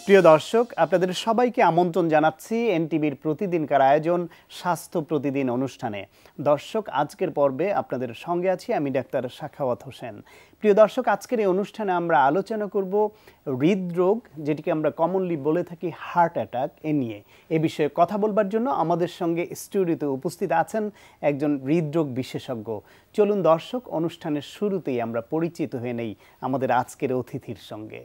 প্রিয় দর্শক, আপনাদের সবাইকে আমন্ত্রণ জানাচ্ছি এনটিভির প্রতিদিনকার আয়োজন স্বাস্থ্য প্রতিদিন অনুষ্ঠানে। দর্শক, আজকের পর্বে আপনাদের সঙ্গে আছি আমি ডাক্তার সাখাওয়াত হোসেন। প্রিয় দর্শক, আজকের এই অনুষ্ঠানে আমরা আলোচনা করব হৃদরোগ, যেটিকে আমরা কমনলি বলে থাকি হার্ট অ্যাটাক, এ নিয়ে। এ বিষয়ে কথা বলবার জন্য আমাদের সঙ্গে স্টুডিওতে উপস্থিত আছেন একজন হৃদরোগ বিশেষজ্ঞ। চলুন দর্শক, অনুষ্ঠানের শুরুতেই আমরা পরিচিত হয়ে নেই আমাদের আজকের অতিথির সঙ্গে।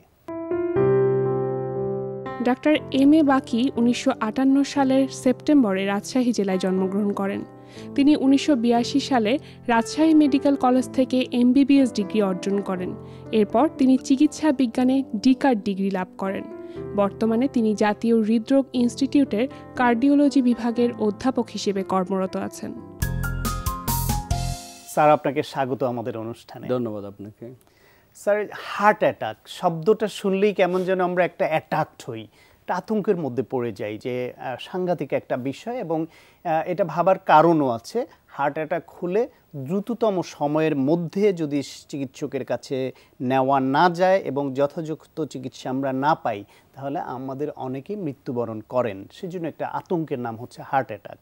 ডাক্তার এম এ বাকি 1958 সালের সেপ্টেম্বরে রাজশাহী জেলায় জন্মগ্রহণ করেন। তিনি 1982 সালে রাজশাহী মেডিকেল কলেজ থেকে এমবিবিএস ডিগ্রি অর্জন করেন। এরপর তিনি চিকিৎসা বিজ্ঞানে ডিকার ডিগ্রি লাভ করেন। বর্তমানে তিনি জাতীয় হৃদরোগ ইনস্টিটিউটের কার্ডিওলজি বিভাগের অধ্যাপক হিসেবে কর্মরত আছেন। স্যার, আপনাকে স্বাগত আমাদের অনুষ্ঠানে। ধন্যবাদ আপনাকে। স্যার, হার্ট অ্যাটাক শব্দটা শুনলেই কেমন যেন আমরা একটা অ্যাটাকড হই, একটা আতঙ্কের মধ্যে পড়ে যাই যে সাংঘাতিক একটা বিষয়, এবং এটা ভাবার কারণও আছে। হার্ট অ্যাটাক হলে দ্রুততম সময়ের মধ্যে যদি চিকিৎসকের কাছে নেওয়া না যায় এবং যথাযথ চিকিৎসা আমরা না পাই, তাহলে আমাদের অনেকেই মৃত্যুবরণ করেন। সেজন্য একটা আতঙ্কের নাম হচ্ছে হার্ট অ্যাটাক।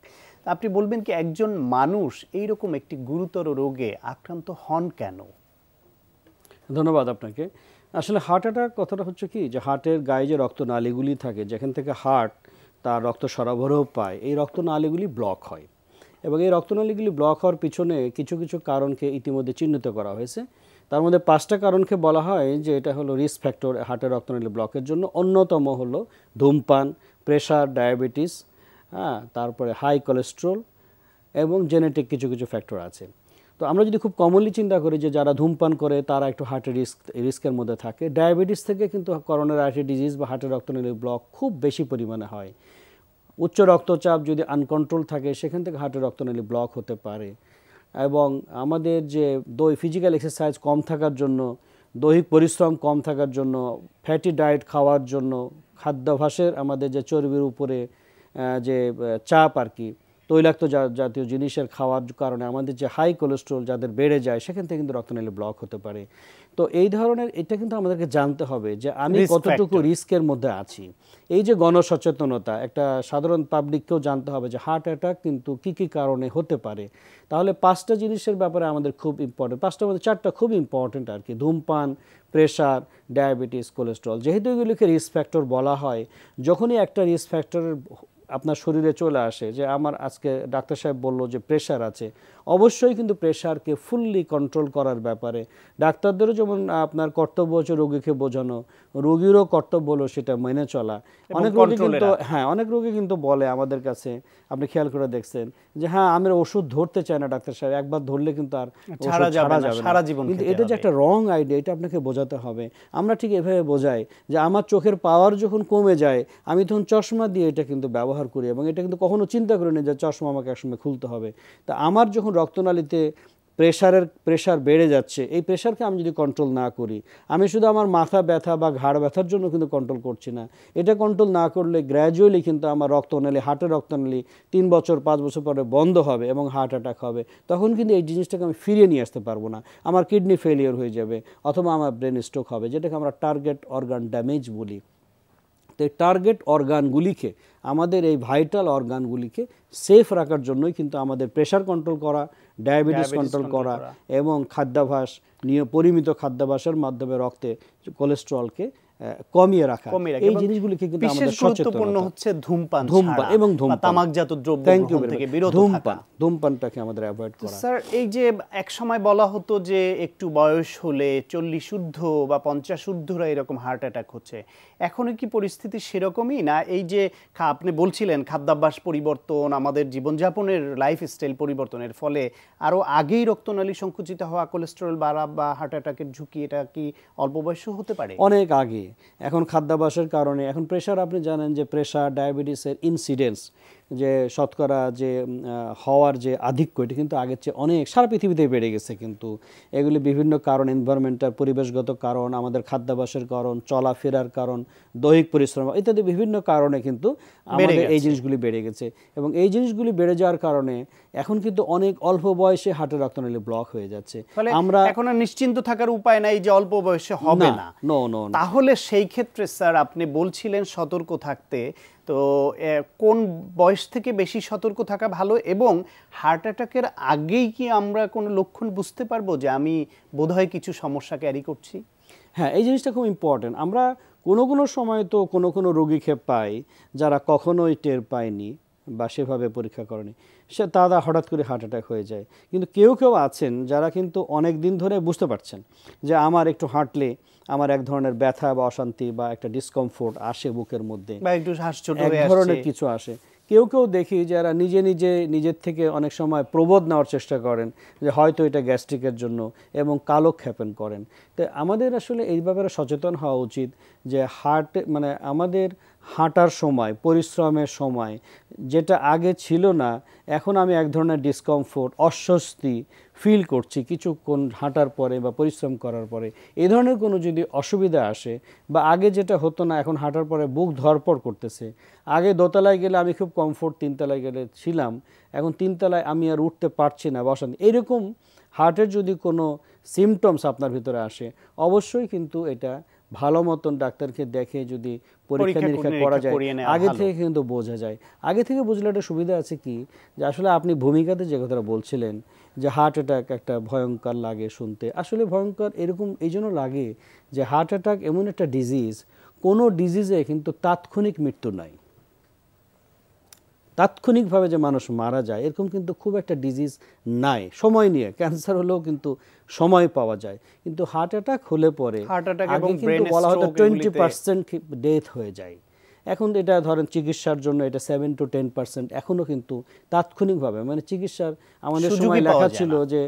আপনি বলবেন কি একজন মানুষ এইরকম একটি গুরুতর রোগে আক্রান্ত হন কেন? ধন্যবাদ আপনাকে। আসলে হার্ট অ্যাটাক কথাটা হচ্ছে কি, যে হার্টের গায়ে যে রক্তনালীগুলি থাকে, যেখান থেকে হার্ট তার রক্ত সরবরাহ পায়, এই রক্তনালীগুলি ব্লক হয়, এবং এই রক্তনালীগুলি ব্লক হওয়ার পিছনে কিছু কিছু কারণকে ইতিমধ্যে চিহ্নিত করা হয়েছে। তার মধ্যে 5টা কারণকে বলা হয় যে এটা হলো রিস্ক ফ্যাক্টর হার্টের রক্তনালী ব্লকের জন্য। অন্যতম হলো ধূমপান, প্রেশার, ডায়াবেটিস, তারপরে হাই কোলেস্ট্রল এবং জেনেটিক কিছু কিছু ফ্যাক্টর আছে। তো আমরা যদি খুব কমনলি চিন্তা করি যে যারা ধূমপান করে তারা একটু হার্টের রিস্কের মধ্যে থাকে। ডায়াবেটিস থেকে কিন্তু করোনারি আর্টারি ডিজিজ বা হার্টের রক্তনালী ব্লক খুব বেশি পরিমাণে হয়। উচ্চ রক্তচাপ যদি আনকন্ট্রোল থাকে, সেখান থেকে হার্টের রক্তনালী ব্লক হতে পারে। এবং আমাদের যে ফিজিক্যাল এক্সারসাইজ কম থাকার জন্য, দৈহিক পরিশ্রম কম থাকার জন্য, ফ্যাটি ডায়েট খাওয়ার জন্য, খাদ্যাভ্যাসের আমাদের যে চর্বির উপরে যে চাপ আর কি, তৈলাক্ত জাতীয় জিনিসের খাওয়ার কারণে আমাদের যে হাই কোলেস্ট্রল যাদের বেড়ে যায়, সেখান থেকে কিন্তু রক্তনালী ব্লক হতে পারে। তো এই ধরনের এটা কিন্তু আমাদেরকে জানতে হবে যে আমি কতটুকু রিস্কের মধ্যে আছি। এই যে গণসচেতনতা, একটা সাধারণ পাবলিককেও জানতে হবে যে হার্ট অ্যাটাক কিন্তু কী কী কারণে হতে পারে। তাহলে 5টা জিনিসের ব্যাপারে আমাদের খুব ইম্পর্টেন্ট, 5টার মধ্যে 4টা খুব ইম্পর্টেন্ট আর কি। ধূমপান, প্রেশার, ডায়াবেটিস, কোলেস্ট্রল, যেহেতু এগুলিকে রিস্ক ফ্যাক্টর বলা হয়, যখনই একটা রিস্ক ফ্যাক্টরের আপনার শরীরে চলে আসে, যে আমার আজকে ডাক্তার সাহেব বলল যে প্রেশার আছে, অবশ্যই কিন্তু প্রেশারকে ফুললি কন্ট্রোল করার ব্যাপারে ডাক্তারদেরও যেমন আপনার কর্তব্য হচ্ছে রোগীকে বোঝানো, রোগীরও কর্তব্য হলো সেটা মেনে চলা। অনেক রোগী কিন্তু বলে আমাদের কাছে, আপনি খেয়াল করে দেখছেন যে হ্যাঁ, আমরা ওষুধ ধরতে চাই না ডাক্তার সাহেব, একবার ধরলে কিন্তু আর ছাড়া যাবে না, সারা জীবন। কিন্তু এটা যে একটা রং আইডিয়া, এটা আপনাকে বোঝাতে হবে। আমরা ঠিক এভাবে বোঝাই যে আমার চোখের পাওয়ার যখন কমে যায়, আমি তখন চশমা দিয়ে এটা কিন্তু ব্যবহার করি, এবং এটা কিন্তু কখনো চিন্তা করি না যে চশমা আমাকে একসময় খুলতে হবে। তা আমার যখন রক্তনালীতে প্রেশার বেড়ে যাচ্ছে, এই প্রেশারকে আমি যদি কন্ট্রোল না করি, আমি শুধু আমার মাথা ব্যথা বা ঘাড় ব্যথার জন্য কিন্তু কন্ট্রোল করছি না। এটা কন্ট্রোল না করলে গ্র্যাজুয়ালি কিন্তু আমার রক্তনালী, হার্টের রক্তনালী 3 বছর 5 বছর পরে বন্ধ হবে এবং হার্ট অ্যাটাক হবে। তখন কিন্তু এই জিনিসটাকে আমি ফিরিয়ে নিয়ে আসতে পারবো না। আমার কিডনি ফেলিওর হয়ে যাবে, অথবা আমার ব্রেন স্ট্রোক হবে, যেটাকে আমরা টার্গেট অর্গান ড্যামেজ বলি। তো এই টার্গেট অর্গানগুলিকে, আমাদের এই ভাইটাল অর্গানগুলিকে সেফ রাখার জন্যই কিন্তু আমাদের প্রেশার কন্ট্রোল করা, ডায়াবেটিস কন্ট্রোল করা, এবং খাদ্যাভ্যাস, পরিমিত খাদ্যাভ্যাসের মাধ্যমে রক্তে কোলেস্ট্রলকে কমিয়ে রাখা, এই জিনিসগুলিকে কিন্তু আমাদের গুরুত্বপূর্ণ হচ্ছে ধূমপান এবং তামাকজাত দ্রব্য গ্রহণ থেকে বিরত থাকা, ধূমপানটাকে আমাদের অ্যাভয়েড করা। স্যার, এই যে এক সময় বলা হতো যে একটু বয়স হলে 40 ঊর্ধ্ব বা 50 ঊর্ধ্বরা এরকম হার্ট অ্যাটাক হচ্ছে, এখনো কি পরিস্থিতি সেরকমই না? এই যে আপনি বলছিলেন খাদ্যাভ্যাস পরিবর্তন, আমাদের জীবনযাপনের লাইফস্টাইল পরিবর্তনের ফলে আরও আগেই রক্তনালী সংকুচিত হওয়া, কোলেস্টেরল বাড়া বা হার্ট অ্যাটাকের ঝুঁকি, এটা কি অল্প বয়সে হতে পারে? অনেক আগে। এখন খাদ্যাভ্যাসের কারণে, এখন প্রেশার, আপনি জানেন যে প্রেশার, ডায়াবেটিসের ইনসিডেন্স যে শতকরা যে হওয়ার যে আধিক্য, এটা কিন্তু আগের চেয়ে অনেক সারা পৃথিবীতে বেড়ে গেছে। কিন্তু এগুলি বিভিন্ন কারণ, এনভায়রনমেন্টাল পরিবেশগত কারণ, আমাদের খাদ্যাভ্যাসের কারণ, চলাফেরার কারণ, দৈহিক পরিশ্রম ইত্যাদি বিভিন্ন কারণে কিন্তু আমাদের এই জিনিসগুলি বেড়ে গেছে। এবং এই জিনিসগুলি বেড়ে যাওয়ার কারণে এখন কিন্তু অনেক অল্প বয়সে হার্টের রক্তনালী ব্লক হয়ে যাচ্ছে। আমরা এখন নিশ্চিন্ত থাকার উপায় নাই যে অল্প বয়সে হবে না। তাহলে সেই ক্ষেত্রে স্যার আপনি বলছিলেন সতর্ক থাকতে, তো কোন বয়স থেকে বেশি সতর্ক থাকা ভালো, এবং হার্ট অ্যাটাকের আগেই কি আমরা কোনো লক্ষণ বুঝতে পারবো যে আমি বোধহয় কিছু সমস্যা ক্যারি করছি? হ্যাঁ, এই জিনিসটা খুব ইম্পর্টেন্ট। আমরা কোনো সময় তো কোনো রোগীকে পাই যারা কখনোই টের পায়নি বা সেভাবে পরীক্ষা করেনি, সে তারা হঠাৎ করে হার্ট অ্যাটাক হয়ে যায়। কিন্তু কেউ আছেন যারা কিন্তু অনেক দিন ধরে বুঝতে পারছেন যে আমার একটু হাঁটলে আমার এক ধরনের ব্যথা বা অশান্তি বা একটা ডিসকমফোর্ট আসে বুকের মধ্যে, বা একটু শ্বাসছোট এক ধরনের কিছু আসে। কেউ দেখি যারা নিজের থেকে অনেক সময় প্রবোধ নেওয়ার চেষ্টা করেন যে হয়তো এটা গ্যাস্ট্রিকের জন্য, এবং কালক্ষেপণ করেন। তো আমাদের আসলে এই ব্যাপারে সচেতন হওয়া উচিত যে আমাদের হাঁটার সময়, পরিশ্রমের সময় যেটা আগে ছিল না, এখন আমি এক ধরনের ডিসকমফোর্ট, অস্বস্তি ফিল করছি কিছুক্ষণ হাঁটার পরে বা পরিশ্রম করার পরে। এই ধরনের কোনো যদি অসুবিধা আসে, বা আগে যেটা হতো না এখন হাঁটার পরে বুক ধড়পড় করতেছে, আগে দোতলায় গেলে আমি খুব কমফোর্ট, তিনতলায় গেলে ছিলাম, এখন তিনতলায় আমি আর উঠতে পারছি না, বসান, এইরকম হার্টের যদি কোনো সিমটমস আপনার ভিতরে আসে, অবশ্যই কিন্তু এটা ভালো মতন ডাক্তারকে দেখে যদি পরীক্ষা নিরীক্ষা করা যায়, আগে থেকে কিন্তু বোঝা যায়। আগে থেকে বুঝলে একটা সুবিধা আছে কি, যে আসলে আপনি ভূমিকাতে যে কথাটা বলছিলেন যে হার্ট অ্যাটাক একটা ভয়ঙ্কর লাগে শুনতে, আসলে ভয়ঙ্কর এরকম এই জন্য লাগে যে হার্ট অ্যাটাক এমন একটা ডিজিজ, কোনো ডিজিজে কিন্তু তাৎক্ষণিক মৃত্যু নাই, তাৎক্ষণিকভাবে যে মানুষ মারা যায় এরকম কিন্তু খুব একটা ডিজিজ নাই। সময় নিয়ে ক্যান্সার হলেও কিন্তু সময় পাওয়া যায়, কিন্তু হার্ট অ্যাটাক হলে পরে আগে কিন্তু বলা হতো 20% ডেথ হয়ে যায়। এখন এটা ধরেন চিকিৎসার জন্য এটা 7 to 10%, এখনও কিন্তু তাৎক্ষণিকভাবে চিকিৎসার আমাদের সময় লেখা ছিল যে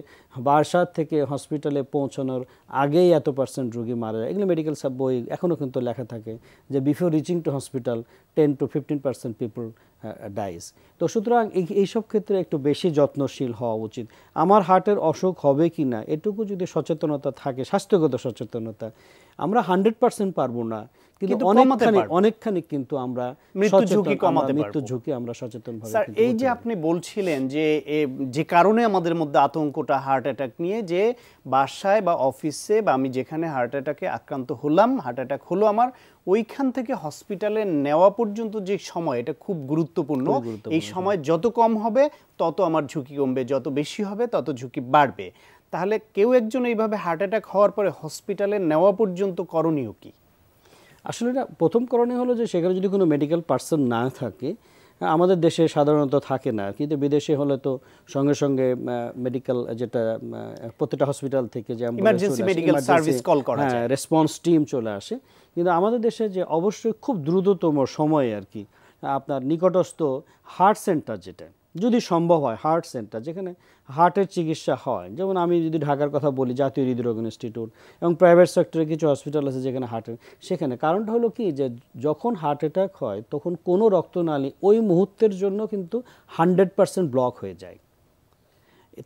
বাসার থেকে হসপিটালে পৌঁছানোর আগেই এত % রোগী মারা যায়। এগুলো মেডিকেল বই এখনও কিন্তু লেখা থাকে যে before reaching two hospital 10 to 15% people dies. তো সুতরাং এইসব ক্ষেত্রে একটু বেশি যত্নশীল হওয়া উচিত। আমার হার্টের অসুখ হবে কি না এটুকু যদি সচেতনতা থাকে, স্বাস্থ্যগত সচেতনতা, আমরা 100% পারবো না, কিন্তু অনেকখানি কিন্তু আমরা মৃত্যু ঝুঁকি আমরা সচেতনভাবে। স্যার, এই যে আপনি বলছিলেন যে কারণে আমাদের মধ্যে আতঙ্কটা হার্ট অ্যাটাক নিয়ে, যে বাসায় বা অফিসে বা আমি যেখানে হার্ট অ্যাটাকে আক্রান্ত হলাম, হার্ট অ্যাটাক হলো আমার, ওইখান থেকে হসপিটালে নেওয়া পর্যন্ত যে সময়, এটা খুব গুরুত্বপূর্ণ। এই সময় যত কম হবে তত আমার ঝুঁকি কমবে, যত বেশি হবে তত ঝুঁকি বাড়বে। তাহলে কেউ একজন এইভাবে হার্ট অ্যাটাক হওয়ার পরে হসপিটালে নেওয়া পর্যন্ত করণীয় কি? আসলে এটা প্রথম করণীয় হলো যে সেখানে যদি কোনো মেডিকেল পার্সন না থাকে, আমাদের দেশে সাধারণত থাকে না, কিন্তু বিদেশে হলে তো সঙ্গে সঙ্গে মেডিকেল যেটা প্রত্যেকটা হসপিটাল থেকে যে ইমার্জেন্সি মেডিকেল সার্ভিস কল করা যায়, রেসপন্স টিম চলে আসে। কিন্তু আমাদের দেশে যে অবশ্যই খুব দ্রুততম সময়ে আর কি আপনার নিকটস্থ হার্ট সেন্টার, যেটা যদি সম্ভব হয় হার্ট সেন্টার যেখানে হার্টের চিকিৎসা হয়, যেমন আমি যদি ঢাকার কথা বলি জাতীয় হৃদরোগ ইনস্টিটিউট, এবং প্রাইভেট সেক্টরে কিছু হসপিটাল আছে যেখানে হার্টের, সেখানে কারণটা হলো কি যে যখন হার্ট অ্যাটাক হয় তখন কোনো রক্তনালী ওই মুহূর্তের জন্য কিন্তু 100% ব্লক হয়ে যায়।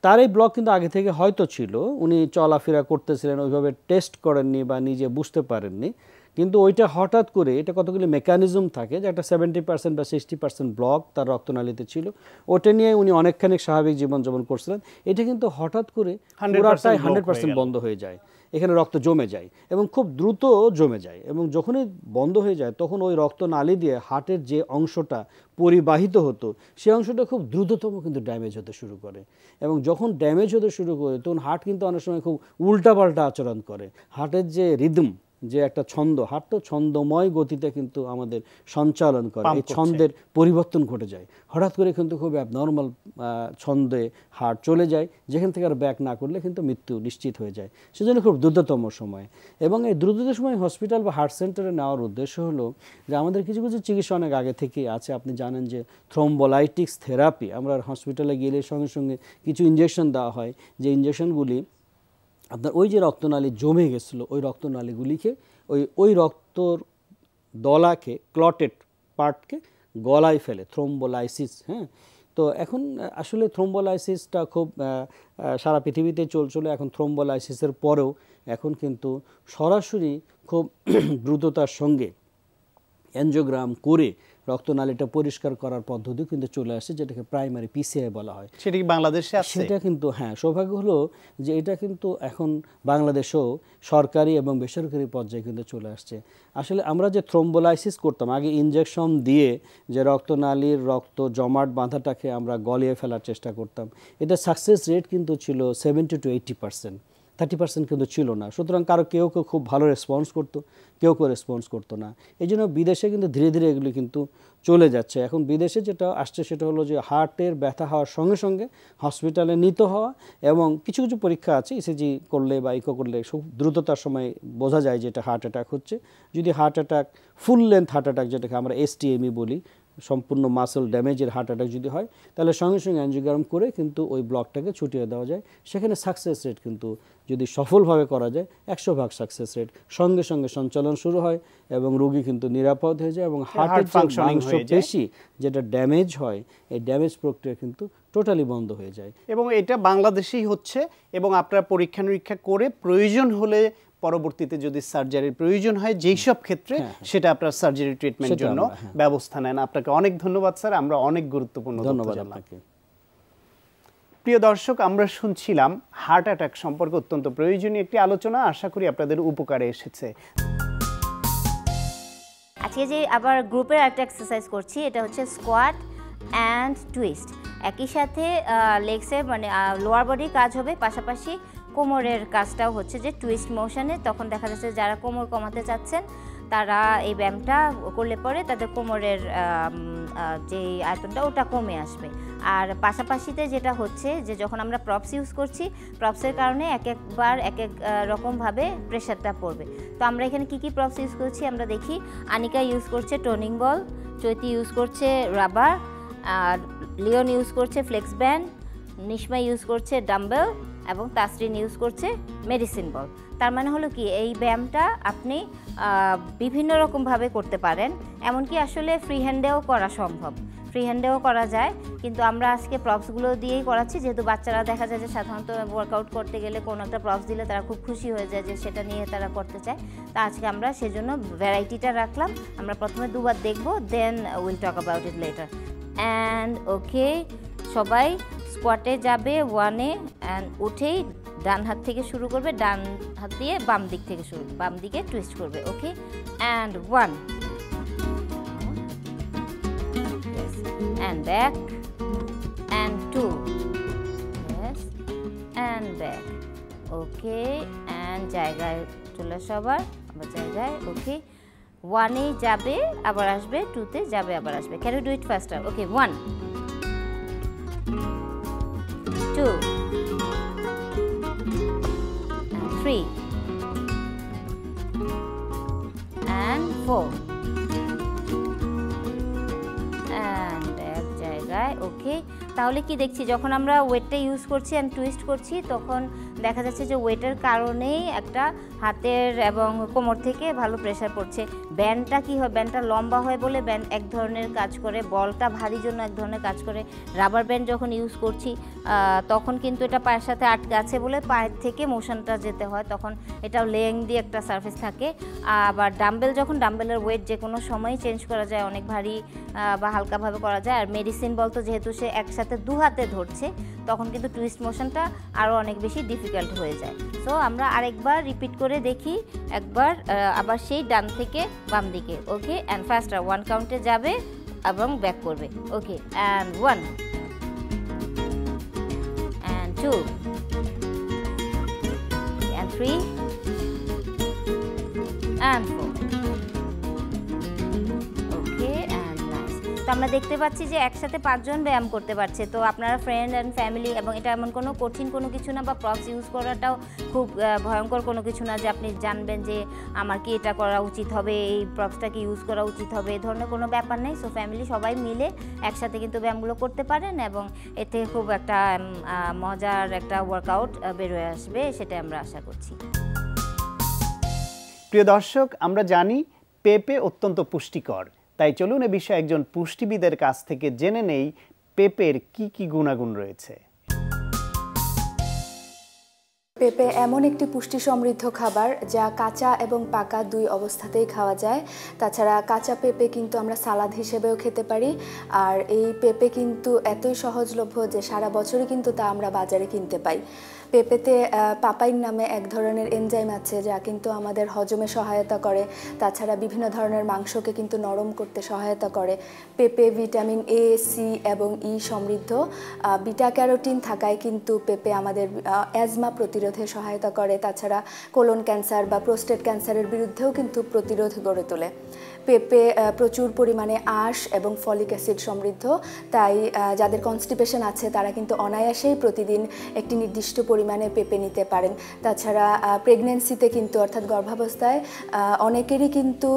তার এই ব্লক কিন্তু আগে থেকে হয়তো ছিল, উনি চলাফেরা করতেছিলেন, ওইভাবে টেস্ট করেননি বা নিজে বুঝতে পারেননি, কিন্তু ওইটা হঠাৎ করে, এটা কতগুলি মেকানিজম থাকে যে একটা 70% বা 60% ব্লক তার রক্তনালীতে ছিল, ওটা নিয়ে উনি অনেকখানি স্বাভাবিক জীবনযাপন করছিলেন। এটা কিন্তু হঠাৎ করে পুরোটাই 100% বন্ধ হয়ে যায়, এখানে রক্ত জমে যায় এবং খুব দ্রুত জমে যায়, এবং যখনই বন্ধ হয়ে যায় তখন ওই রক্তনালী দিয়ে হার্টের যে অংশটা পরিবাহিত হতো সেই অংশটা খুব দ্রুততম কিন্তু ড্যামেজ হতে শুরু করে, এবং যখন ড্যামেজ হতে শুরু করে তখন হার্ট কিন্তু অনেক সময় খুব উল্টাপাল্টা আচরণ করে। হার্টের যে রিদম, যে একটা ছন্দ, হার্ট তো ছন্দময় গতিতে কিন্তু আমাদের সঞ্চালন করে, এই ছন্দের পরিবর্তন ঘটে যায়, হঠাৎ করে কিন্তু খুব অ্যাবনর্মাল ছন্দে হার্ট চলে যায়, যেখান থেকে আর ব্যাক না করলে কিন্তু মৃত্যু নিশ্চিত হয়ে যায়। সেজন্য খুব দ্রুততম সময়, এবং এই দ্রুততম সময় হসপিটাল বা হার্ট সেন্টারে নেওয়ার উদ্দেশ্য হলো যে আমাদের কিছু কিছু চিকিৎসা অনেক আগে থেকেই আছে। আপনি জানেন যে থ্রোম্বোলাইটিক্স থেরাপি, আমরা হসপিটালে গেলে সঙ্গে সঙ্গে কিছু ইঞ্জেকশন দেওয়া হয়, যে ইঞ্জেকশনগুলি আপনার ওই যে রক্তনালী জমে গেছিলো ওই রক্তনালীগুলিকে ওই রক্তর দলাকে, ক্লটেড পার্টকে গলায় ফেলে, থ্রোম্বোলাইসিস। হ্যাঁ, তো এখন আসলে থ্রোম্বোলাইসিসটা খুব সারা পৃথিবীতে চলছিল। এখন থ্রোম্বোলাইসিসের পরেও এখন কিন্তু সরাসরি খুব দ্রুততার সঙ্গে অ্যানজিওগ্রাম করে রক্তনালীটা পরিষ্কার করার পদ্ধতি কিন্তু চলে আসছে, যেটাকে প্রাইমারি পিসিআই বলা হয়। সেটা কি বাংলাদেশে আছে? সেটা কিন্তু হ্যাঁ, সৌভাগ্য হলো যে এটা কিন্তু এখন বাংলাদেশেও সরকারি এবং বেসরকারি পর্যায়ে কিন্তু চলে আসছে। আসলে আমরা যে থ্রোম্বোলাইসিস করতাম আগে ইনজেকশন দিয়ে, যে রক্তনালীর রক্ত জমাট বাঁধাটাকে আমরা গলিয়ে ফেলার চেষ্টা করতাম, এটা সাকসেস রেট কিন্তু ছিল 70 to 80%, 30% কিন্তু ছিল না। সুতরাং কেউ খুব ভালো রেসপন্স করতো, কেউ রেসপন্স করতো না। এই জন্য বিদেশে কিন্তু ধীরে ধীরে এগুলি কিন্তু চলে যাচ্ছে। এখন বিদেশে যেটা আসছে সেটা হলো যে হার্টের ব্যথা হওয়ার সঙ্গে সঙ্গে হসপিটালে নিতে হওয়া, এবং কিছু কিছু পরীক্ষা আছে ইসিজি করলে বা ইকো করলে খুব দ্রুততার সময় বোঝা যায় যে এটা হার্ট অ্যাটাক হচ্ছে। যদি heart attack full length heart attack, যেটাকে আমরা STME বলি, সম্পূর্ণ মাসল ড্যামেজের হার্ট অ্যাটাক যদি হয়, তাহলে সঙ্গে সঙ্গে অ্যানজিওগ্রাম করে কিন্তু ওই ব্লকটাকে ছুটিয়ে দেওয়া যায়। সেখানে সাকসেস রেট কিন্তু যদি সফলভাবে করা যায় 100% সাকসেস রেট, সঙ্গে সঙ্গে সঞ্চালন শুরু হয় এবং রোগী কিন্তু নিরাপদ হয়ে যায়, এবং হার্টের মাংসপেশি যেটা ড্যামেজ হয়, এই ড্যামেজ প্রক্রিয়া কিন্তু টোটালি বন্ধ হয়ে যায়। এবং এটা বাংলাদেশেই হচ্ছে, এবং আপনারা পরীক্ষা নিরীক্ষা করে প্রয়োজন হলে পরবর্তীতে যদি সার্জারির প্রয়োজন হয় যেই সব ক্ষেত্রে, সেটা আপনার সার্জারি ট্রিটমেন্টের জন্য ব্যবস্থা নেন। আপনাকে অনেক ধন্যবাদ স্যার, আমরা অনেক গুরুত্বপূর্ণ ধন্যবাদ আপনাকে। প্রিয় দর্শক, আমরা শুনছিলাম হার্ট অ্যাটাক সম্পর্কে অত্যন্ত প্রয়োজনীয় একটি আলোচনা। আশা করি আপনাদের উপকারে এসেছে। আজকে যে আবার গ্রুপের একটা এক্সারসাইজ করছি, এটা হচ্ছে স্কোয়াট অ্যান্ড টুইস্ট। একই সাথে লেগসের মানে লোয়ার বডির কাজ হবে, পাশাপাশি কোমরের কাজটাও হচ্ছে যে টুইস্ট মোশনে। তখন দেখা যাচ্ছে যারা কোমর কমাতে চাচ্ছেন তারা এই ব্যায়ামটা করলে পরে তাদের কোমরের যে আয়তনটা ওটা কমে আসবে। আর পাশাপাশিতে যেটা হচ্ছে যে যখন আমরা প্রপস ইউজ করছি, প্রপসের কারণে একবার এক এক রকমভাবে প্রেশারটা পড়বে। তো আমরা এখানে কি কি প্রপস ইউজ করছি আমরা দেখি। আনিকা ইউজ করছে টোনিং বল, চৈতি ইউজ করছে রাবার, আর লিওন ইউজ করছে ফ্লেক্স ব্যান্ড, নিশমা ইউজ করছে ডাম্বেল, এবং তাসরিন ইউজ করছে মেডিসিন বল। তার মানে হলো কি, এই ব্যায়ামটা আপনি বিভিন্ন রকমভাবে করতে পারেন, এমনকি আসলে ফ্রি হ্যান্ডেও করা সম্ভব, ফ্রি হ্যান্ডেও করা যায়। কিন্তু আমরা আজকে প্রপসগুলো দিয়েই করাচ্ছি, যেহেতু বাচ্চারা দেখা যায় যে সাধারণত ওয়ার্কআউট করতে গেলে কোনো একটা প্রপস দিলে তারা খুব খুশি হয়ে যায় যে সেটা নিয়ে তারা করতে চায়। তা আজকে আমরা সেজন্য ভ্যারাইটিটা রাখলাম। আমরা প্রথমে দুবার দেখব, then will talk about it later. And okay, সবাই স্কোয়াটে যাবে 1-এ, অ্যান্ড উঠেই ডান হাত থেকে শুরু করবে, ডান হাত দিয়ে বাম দিক থেকে শুরু, বাম দিকে টুইস্ট করবে। ওকে, and 1 and back and 2, yes, and back. Okay, and জায়গায় চলে সবার আবার জায়গায়। ওকে, 1-এ যাবে আবার আসবে, 2-তে যাবে আবার আসবে। Can you do it faster? Okay, 1 2 and 3 and 4 and এক জায়গায়। ওকে, তাহলে কি দেখছি, যখন আমরা ওয়েটটা ইউজ করছি অ্যান্ড টুইস্ট করছি, তখন দেখা যাচ্ছে যে ওয়েটের কারণেই একটা হাতের এবং কোমর থেকে ভালো প্রেশার পড়ছে। ব্যান্ডটা কি হয়, ব্যান্ডটা লম্বা হয় বলে ব্যান্ড এক ধরনের কাজ করে, বলটা ভারী জন্য এক ধরনের কাজ করে। রাবার ব্যান্ড যখন ইউজ করছি তখন কিন্তু এটা পায়ের সাথে আটকে আছে বলে পায়ের থেকে মোশনটা যেতে হয়, তখন এটাও লেং দিয়ে একটা সারফেস থাকে। আবার ডাম্বেল, যখন ডাম্বেলের ওয়েট যে কোনো সময় চেঞ্জ করা যায়, অনেক ভারী বা হালকাভাবে করা যায়। আর মেডিসিন বল তো যেহেতু সে একসাথে দু হাতে ধরছে, তখন কিন্তু টুইস্ট মোশনটা আরও অনেক বেশি ডিফিকাল্ট হয়ে যায়। সো আমরা আরেকবার রিপিট করে দেখি, একবার আবার সেই ডান থেকে বাম দিকে। ওকে, অ্যান্ড ফার্স্টার 1 কাউন্টে যাবে এবং ব্যাক করবে। ওকে, and 1 and 2 and 3 and 4. Okay, and nice. তো আমরা দেখতে পাচ্ছি যে একসাথে 5 জন ব্যায়াম করতে পারছে। তো আপনারা ফ্রেন্ড অ্যান্ড ফ্যামিলি, এবং এটা এমন কোনো কঠিন কোনো কিছু না, বা প্রপস ইউজ করাটাও খুব ভয়ঙ্কর কোনো কিছু না যে আপনি জানবেন যে আমার কি এটা করা উচিত হবে, এই প্রপসটাকে ইউজ করা উচিত হবে, এই ধরনের কোনো ব্যাপার নেই। সো ফ্যামিলি সবাই মিলে একসাথে কিন্তু ব্যায়ামগুলো করতে পারেন, এবং এতে খুব একটা মজার একটা ওয়ার্কআউট বেরোয় আসবে, সেটা আমরা আশা করছি। প্রিয় দর্শক, আমরা জানি পেঁপে অত্যন্ত পুষ্টিকর, তাই চলুন এ বিষয়ে একজন পুষ্টিবিদের কাছ থেকে জেনে নেই পেঁপের কি কি গুণাগুণ রয়েছে। পেঁপে এমন একটি পুষ্টি সমৃদ্ধ খাবার যা কাঁচা এবং পাকা দুই অবস্থাতেই খাওয়া যায়। তাছাড়া কাঁচা পেঁপে কিন্তু আমরা সালাদ হিসেবেও খেতে পারি। আর এই পেঁপে কিন্তু এতই সহজলভ্য যে সারা বছরই কিন্তু তা আমরা বাজারে কিনতে পাই। পেঁপেতে পাপাইন নামে এক ধরনের এনজাইম আছে যা কিন্তু আমাদের হজমে সহায়তা করে। তাছাড়া বিভিন্ন ধরনের মাংসকে কিন্তু নরম করতে সহায়তা করে। পেঁপে ভিটামিন এ, সি এবং ই সমৃদ্ধ। বিটা ক্যারোটিন থাকায় কিন্তু পেঁপে আমাদের অ্যাজমা প্রতিরোধে সহায়তা করে। তাছাড়া কোলন ক্যান্সার বা প্রোস্টেট ক্যান্সারের বিরুদ্ধেও কিন্তু প্রতিরোধ গড়ে তোলে। পেঁপে প্রচুর পরিমাণে আঁশ এবং ফলিক অ্যাসিড সমৃদ্ধ, তাই যাদের কনস্টিপেশন আছে তারা কিন্তু অনায়াসেই প্রতিদিন একটি নির্দিষ্ট পরিমাণে পেঁপে নিতে পারেন। তাছাড়া প্রেগনেন্সিতে কিন্তু অর্থাৎ গর্ভাবস্থায় অনেকেরই কিন্তু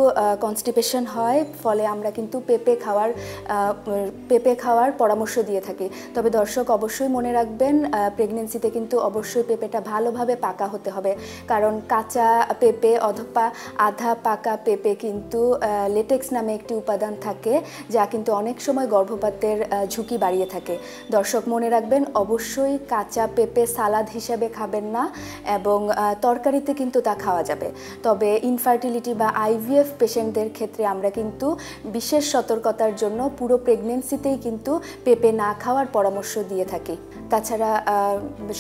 কনস্টিপেশন হয়, ফলে আমরা কিন্তু পেঁপে খাওয়ার পরামর্শ দিয়ে থাকি। তবে দর্শক অবশ্যই মনে রাখবেন, প্রেগনেন্সিতে কিন্তু অবশ্যই পেঁপেটা ভালোভাবে পাকা হতে হবে, কারণ কাঁচা পেঁপে অথবা আধা পাকা পেঁপে কিন্তু লেটেক্স নামে একটি উপাদান থাকে যা কিন্তু অনেক সময় গর্ভপাতের ঝুঁকি বাড়িয়ে থাকে। দর্শক মনে রাখবেন, অবশ্যই কাঁচা পেঁপে সালাদ হিসেবে খাবেন না এবং তরকারিতে কিন্তু তা খাওয়া যাবে। তবে ইনফার্টিলিটি বা আইভিএফ পেশেন্টদের ক্ষেত্রে আমরা কিন্তু বিশেষ সতর্কতার জন্য পুরো প্রেগনেন্সিতেই কিন্তু পেঁপে না খাওয়ার পরামর্শ দিয়ে থাকি। তাছাড়া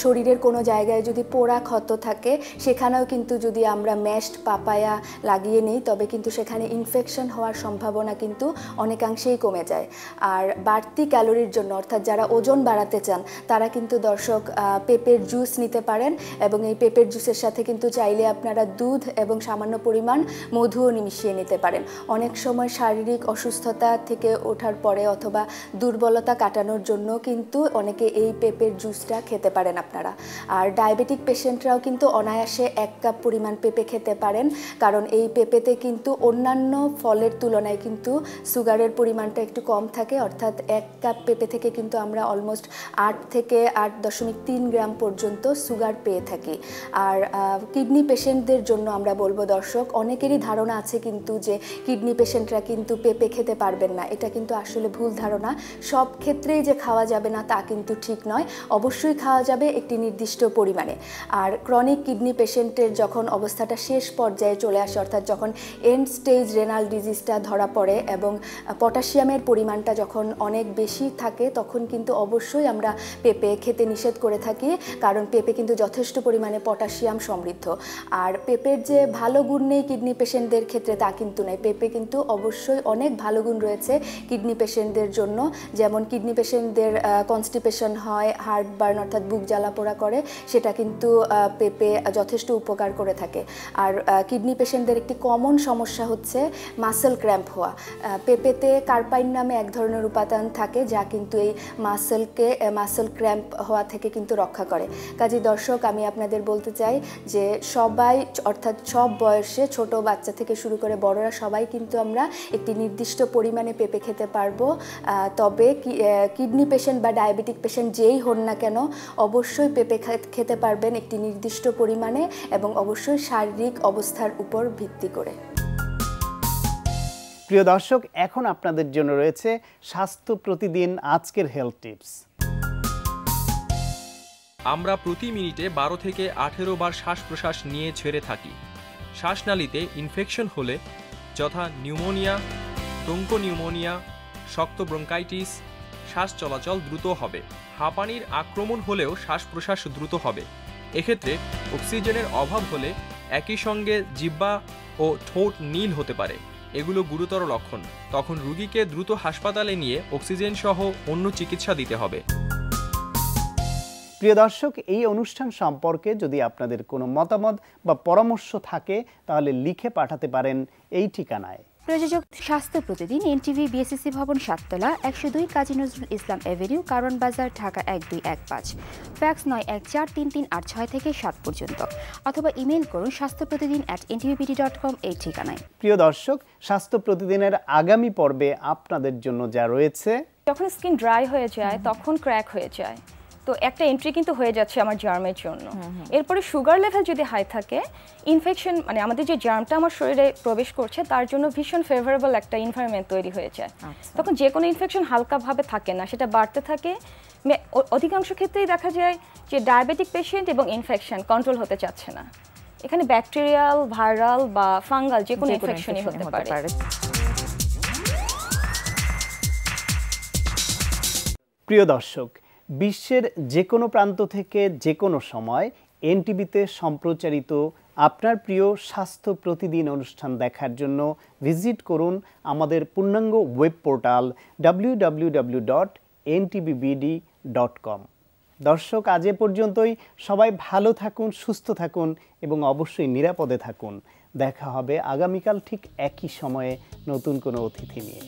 শরীরের কোনো জায়গায় যদি পোড়া ক্ষত থাকে সেখানেও কিন্তু যদি আমরা ম্যাশড পাপায়া লাগিয়ে নিই তবে কিন্তু সেখানে ইনফেকশন হওয়ার সম্ভাবনা কিন্তু অনেকাংশেই কমে যায়। আর বাড়তি ক্যালোরির জন্য অর্থাৎ যারা ওজন বাড়াতে চান তারা কিন্তু দর্শক পেঁপের জুস নিতে পারেন এবং এই পেঁপের জুসের সাথে কিন্তু চাইলে আপনারা দুধ এবং সামান্য পরিমাণ মধুও মিশিয়ে নিতে পারেন। অনেক সময় শারীরিক অসুস্থতা থেকে ওঠার পরে অথবা দুর্বলতা কাটানোর জন্য কিন্তু অনেকে এই পেঁপের জুসটা খেতে পারেন আপনারা। আর ডায়াবেটিক পেশেন্টরাও কিন্তু অনায়াসে 1 কাপ পরিমাণ পেঁপে খেতে পারেন, কারণ এই পেঁপেতে কিন্তু অন্যান্য ফলের তুলনায় কিন্তু সুগারের পরিমাণটা একটু কম থাকে। অর্থাৎ 1 কাপ পেঁপে থেকে কিন্তু আমরা অলমোস্ট 8 থেকে 8.3 গ্রাম পর্যন্ত সুগার পেয়ে থাকি। আর কিডনি পেশেন্টদের জন্য আমরা বলবো দর্শক, অনেকেরই ধারণা আছে কিন্তু যে কিডনি পেশেন্টরা কিন্তু পেঁপে খেতে পারবেন না। এটা কিন্তু আসলে ভুল ধারণা। সব ক্ষেত্রেই যে খাওয়া যাবে না তা কিন্তু ঠিক নয়, অবশ্যই খাওয়া যাবে একটি নির্দিষ্ট পরিমাণে। আর ক্রনিক কিডনি পেশেন্টের যখন অবস্থাটা শেষ পর্যায়ে চলে আসে, অর্থাৎ যখন এন্ড স্টেজ রেনাল ডিজিজটা ধরা পড়ে এবং পটাশিয়ামের পরিমাণটা যখন অনেক বেশি থাকে, তখন কিন্তু অবশ্যই আমরা পেঁপে খেতে নিষেধ করে থাকি, কারণ পেঁপে কিন্তু যথেষ্ট পরিমাণে পটাশিয়াম সমৃদ্ধ। আর পেঁপের যে ভালো গুণ নেই কিডনি পেশেন্টদের ক্ষেত্রে তা কিন্তু নয়, পেঁপে কিন্তু অবশ্যই অনেক ভালো গুণ রয়েছে কিডনি পেশেন্টদের জন্য। যেমন কিডনি পেশেন্টদের কনস্টিপেশন হয়, হার্ট বার্ন অর্থাৎ বুক জ্বালা পোড়া করে, সেটা কিন্তু পেঁপে যথেষ্ট উপকার করে থাকে। আর কিডনি পেশেন্টদের একটি কমন সমস্যা হচ্ছে মাসেল ক্র্যাম্প হওয়া। পেঁপেতে কার্পাইন নামে এক ধরনের উপাদান থাকে যা কিন্তু এই মাসেল ক্র্যাম্প হওয়া থেকে কিন্তু রক্ষা করে। কাজে দর্শক, আমি আপনাদের বলতে চাই যে সবাই অর্থাৎ সব বয়সে ছোট বাচ্চা থেকে শুরু করে বড়রা সবাই কিন্তু আমরা একটি নির্দিষ্ট পরিমাণে পেঁপে খেতে পারবো। তবে কিডনি পেশেন্ট বা ডায়াবেটিক পেশেন্ট যেই হন না কেন অবশ্যই পেঁপে খেতে পারবেন একটি নির্দিষ্ট পরিমাণে এবং অবশ্যই শারীরিক অবস্থার উপর ভিত্তি করে। প্রিয় দর্শক, এখন আপনাদের জন্য রয়েছে স্বাস্থ্য প্রতিদিন আজকের হেলথ টিপস। আমরা প্রতি মিনিটে 12 থেকে 18 বার শ্বাস প্রশ্বাস নিয়ে ছেড়ে থাকি। শ্বাসনালীতে ইনফেকশন হলে যথা নিউমোনিয়া, ব্রঙ্কোনিউমোনিয়া, শক্ত ব্রঙ্কাইটিস, শ্বাস চলাচল দ্রুত হবে। হাঁপানির আক্রমণ হলেও শ্বাস প্রশ্বাস দ্রুত হবে। এক্ষেত্রে অক্সিজেনের অভাব হলে একই সঙ্গে জিহ্বা ও ঠোঁট নীল হতে পারে। এগুলো গুরুতর লক্ষণ। তখন রোগীকে দ্রুত হাসপাতালে নিয়ে অক্সিজেন সহ অন্য চিকিৎসা দিতে হবে। প্রিয় দর্শক, এই অনুষ্ঠান সম্পর্কে যদি আপনাদের কোনো মতামত বা পরামর্শ থাকে তাহলে লিখে পাঠাতে পারেন এই ঠিকানায়। প্রযোজক স্বাস্থ্য প্রতিদিন, এনটিভি, বিএসসি ভবন, 7 তলা, 102 কাজী নজরুল ইসলাম এভিনিউ, কারণ বাজার, ঢাকা 1215। ফ্যাক্স 914338 থেকে 7 পর্যন্ত, অথবা ইমেল করুন স্বাস্থ্যপ্রতিদিন@ntvpd.com এই ঠিকানায়। প্রিয় দর্শক, স্বাস্থ্য প্রতিদিনের আগামী পর্বে আপনাদের জন্য যা রয়েছে: যখন স্কিন ড্রাই হয়ে যায় তখন ক্র্যাক হয়ে যায়, তো একটা এন্ট্রি কিন্তু হয়ে যাচ্ছে আমার জার্মের জন্য। এরপরে সুগার লেভেল যদি হাই থাকে, ইনফেকশন মানে আমাদের যে জার্মটা আমার শরীরে প্রবেশ করছে তার জন্য ভীষণ ফেভারেবল একটা এনভায়রনমেন্ট তৈরি হয়ে যায়। তখন যে কোনো ইনফেকশন হালকাভাবে থাকে না, সেটা বাড়তে থাকে। অধিকাংশ ক্ষেত্রেই দেখা যায় যে ডায়াবেটিক পেশেন্ট এবং ইনফেকশন কন্ট্রোল হতে চাচ্ছে না। এখানে ব্যাকটেরিয়াল, ভাইরাল বা ফাঙ্গাল যে কোনো ইনফেকশনই হতে পারে। প্রিয় দর্শক, বিশ্বের যে কোনো প্রান্ত থেকে যে কোনো সময় এনটিভিতে সম্প্রচারিত আপনার প্রিয় স্বাস্থ্য প্রতিদিন অনুষ্ঠান দেখার জন্য ভিজিট করুন আমাদের পূর্ণাঙ্গ ওয়েব পোর্টাল www.ntvbd.com। দর্শক, আজ এ পর্যন্তই। সবাই ভালো থাকুন, সুস্থ থাকুন এবং অবশ্যই নিরাপদে থাকুন। দেখা হবে আগামীকাল ঠিক একই সময়ে নতুন কোনো অতিথি নিয়ে।